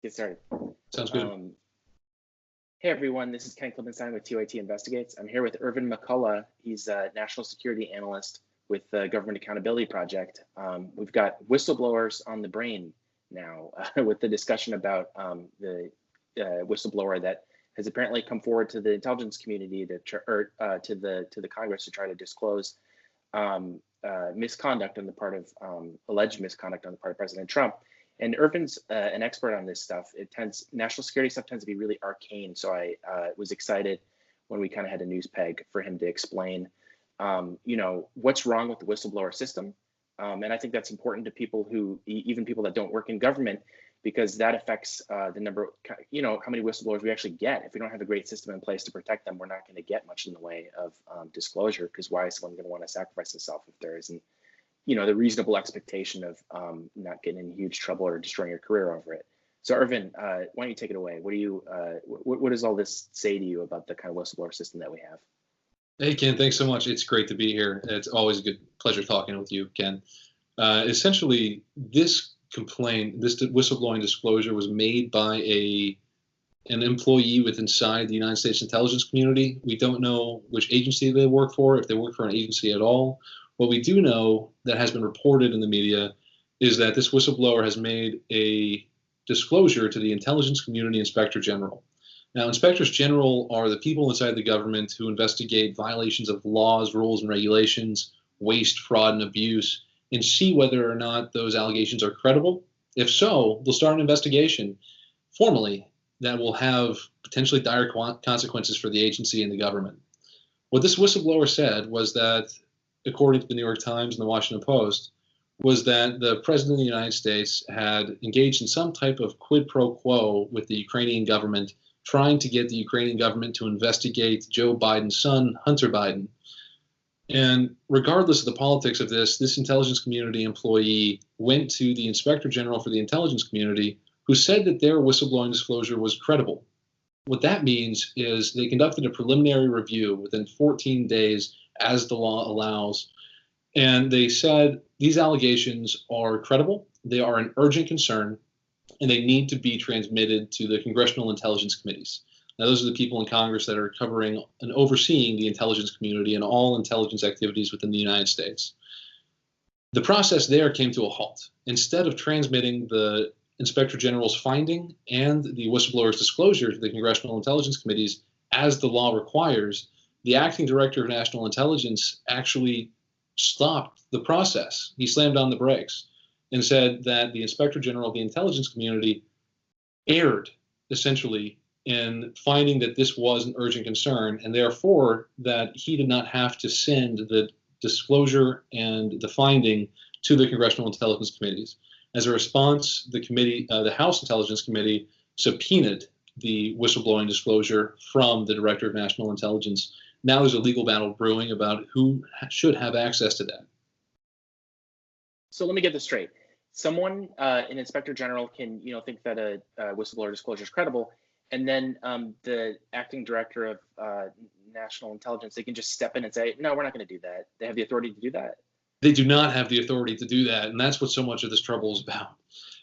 Get started. Sounds good. Hey everyone, this is Ken Klippenstein with TYT Investigates. I'm here with Irvin McCullough. He's a national security analyst with the Government Accountability Project. We've got whistleblowers on the brain now with the discussion about the whistleblower that has apparently come forward to the intelligence community to the Congress to try to disclose misconduct on the part of alleged misconduct on the part of President Trump. And Irvin's an expert on this stuff. National security stuff tends to be really arcane. So I was excited when we kind of had a news peg for him to explain, what's wrong with the whistleblower system. And I think that's important to people even people that don't work in government, because that affects the number, how many whistleblowers we actually get. If we don't have a great system in place to protect them, we're not going to get much in the way of disclosure, because why is someone going to want to sacrifice himself if there isn't the reasonable expectation of not getting in huge trouble or destroying your career over it. So Irvin, why don't you take it away? What does all this say to you about the kind of whistleblower system that we have? Hey, Ken, thanks so much. It's great to be here. It's always a good pleasure talking with you, Ken. Essentially, this complaint, this whistleblowing disclosure was made by an employee inside the United States intelligence community. We don't know which agency they work for, if they work for an agency at all. What we do know that has been reported in the media is that this whistleblower has made a disclosure to the intelligence community inspector general. Now, inspectors general are the people inside the government who investigate violations of laws, rules, and regulations, waste, fraud, and abuse, and see whether or not those allegations are credible. If so, they'll start an investigation formally that will have potentially dire consequences for the agency and the government. What this whistleblower said was that, according to the New York Times and the Washington Post, was that the president of the United States had engaged in some type of quid pro quo with the Ukrainian government, trying to get the Ukrainian government to investigate Joe Biden's son, Hunter Biden. And regardless of the politics of this intelligence community employee went to the inspector general for the intelligence community, who said that their whistleblowing disclosure was credible. What that means is they conducted a preliminary review within 14 days, as the law allows, and they said these allegations are credible, they are an urgent concern, and they need to be transmitted to the congressional intelligence committees. Now, those are the people in Congress that are covering and overseeing the intelligence community and all intelligence activities within the United States. The process there came to a halt. Instead of transmitting the Inspector General's finding and the whistleblower's disclosure to the congressional intelligence committees, as the law requires, the acting director of national intelligence actually stopped the process. He slammed on the brakes and said that the inspector general of the intelligence community erred, essentially, in finding that this was an urgent concern, and therefore that he did not have to send the disclosure and the finding to the congressional intelligence committees. As a response, the House Intelligence Committee subpoenaed the whistleblowing disclosure from the Director of National Intelligence. Now there's a legal battle brewing about who should have access to that. So let me get this straight. Someone, an inspector general, can think that a whistleblower disclosure is credible, and then the acting director of national intelligence, they can just step in and say, no, we're not going to do that. They have the authority to do that? They do not have the authority to do that, and that's what so much of this trouble is about.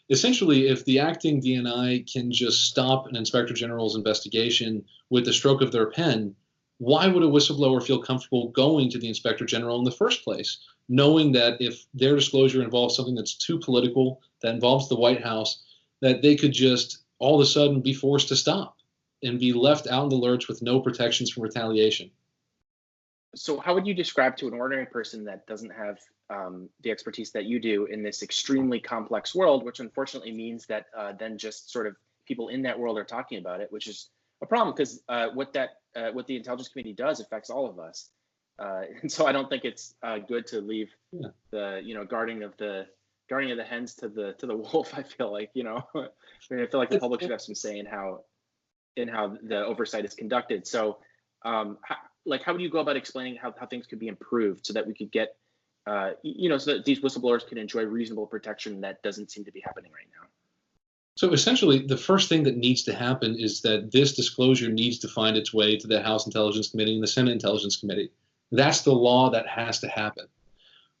Essentially, if the acting DNI can just stop an inspector general's investigation with the stroke of their pen, why would a whistleblower feel comfortable going to the inspector general in the first place, knowing that if their disclosure involves something that's too political, that involves the White House, that they could just all of a sudden be forced to stop and be left out in the lurch with no protections from retaliation? So how would you describe to an ordinary person that doesn't have the expertise that you do in this extremely complex world, which unfortunately means that then just sort of people in that world are talking about it, which is a problem, because what the intelligence committee does affects all of us, and so I don't think it's good to leave the guarding of the hens to the wolf. I feel like I feel like the public should have some say in how the oversight is conducted. So how would you go about explaining how things could be improved so that we could get so that these whistleblowers can enjoy reasonable protection that doesn't seem to be happening right now? So essentially, the first thing that needs to happen is that this disclosure needs to find its way to the House Intelligence Committee and the Senate Intelligence Committee. That's the law that has to happen.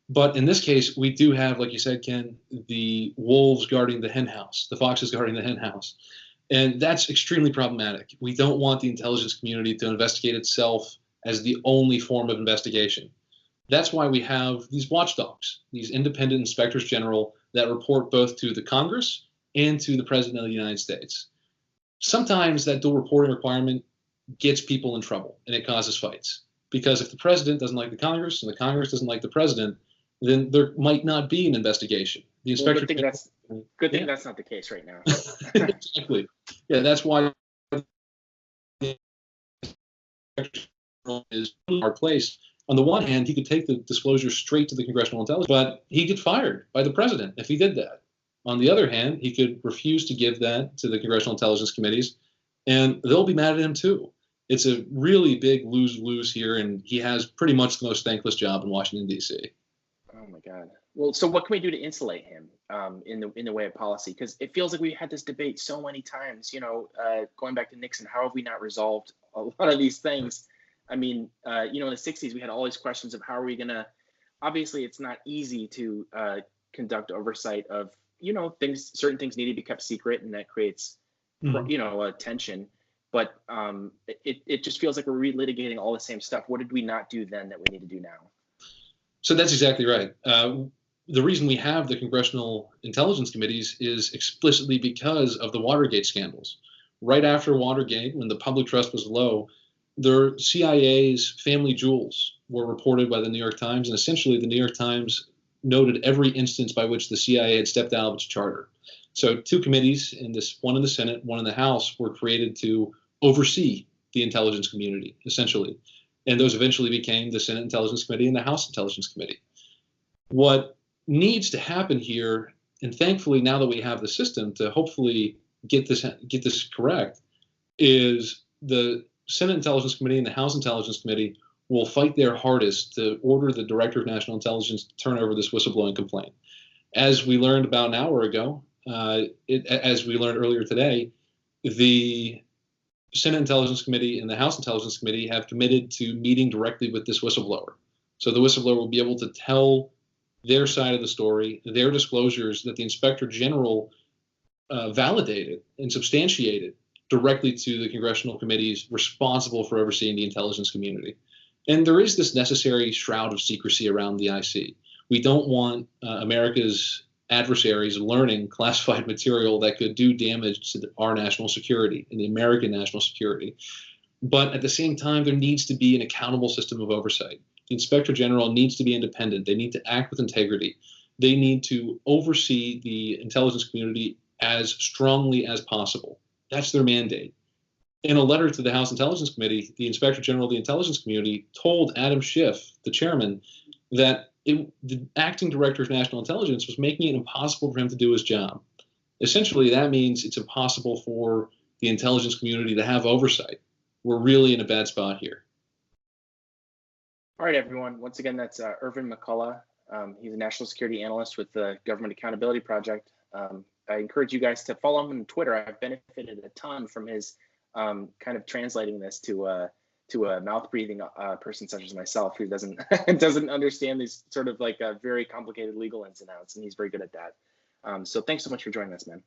But in this case, we do have, like you said, Ken, the wolves guarding the hen house, the foxes guarding the hen house. And that's extremely problematic. We don't want the intelligence community to investigate itself as the only form of investigation. That's why we have these watchdogs, these independent inspectors general that report both to the Congress and to the President of the United States. Sometimes that dual reporting requirement gets people in trouble and it causes fights. Because if the president doesn't like the Congress and the Congress doesn't like the president, then there might not be an investigation. The inspector good thing that's not the case right now. Exactly. Yeah, that's why the inspector is our place. On the one hand, he could take the disclosure straight to the congressional intelligence, but he get fired by the president if he did that. On the other hand, he could refuse to give that to the congressional intelligence committees, and they'll be mad at him too. It's a really big lose-lose here, and he has pretty much the most thankless job in Washington, D.C. Oh my God. Well, so what can we do to insulate him in the way of policy? Because it feels like we had this debate so many times. Going back to Nixon, how have we not resolved a lot of these things? I mean, in the 60s, we had all these questions of how are we going to. Obviously, it's not easy to conduct oversight of things. Certain things need to be kept secret, and that creates tension. But it just feels like we're relitigating all the same stuff. What did we not do then that we need to do now? So that's exactly right. The reason we have the congressional intelligence committees is explicitly because of the Watergate scandals. Right after Watergate, when the public trust was low, the CIA's family jewels were reported by the New York Times, and essentially the New York Times noted every instance by which the CIA had stepped out of its charter. So two committees, one in the Senate, one in the House, were created to oversee the intelligence community, essentially. And those eventually became the Senate Intelligence Committee and the House Intelligence Committee. What needs to happen here, and thankfully now that we have the system to hopefully get this correct, is the Senate Intelligence Committee and the House Intelligence Committee will fight their hardest to order the Director of National Intelligence to turn over this whistleblowing complaint. As we learned about an hour ago, as we learned earlier today, the Senate Intelligence Committee and the House Intelligence Committee have committed to meeting directly with this whistleblower. So the whistleblower will be able to tell their side of the story, their disclosures that the Inspector General validated and substantiated directly to the congressional committees responsible for overseeing the intelligence community. And there is this necessary shroud of secrecy around the IC. We don't want America's adversaries learning classified material that could do damage to our national security and the American national security. But at the same time, there needs to be an accountable system of oversight. The Inspector General needs to be independent. They need to act with integrity. They need to oversee the intelligence community as strongly as possible. That's their mandate. In a letter to the House Intelligence Committee, the Inspector General of the intelligence community told Adam Schiff, the chairman, that the acting director of national intelligence was making it impossible for him to do his job. Essentially, that means it's impossible for the intelligence community to have oversight. We're really in a bad spot here. All right, everyone. Once again, that's Irvin McCullough. He's a national security analyst with the Government Accountability Project. I encourage you guys to follow him on Twitter. I've benefited a ton from his kind of translating this to a mouth-breathing person such as myself who doesn't understand these sort of like very complicated legal ins and outs, and he's very good at that. So thanks so much for joining us, man.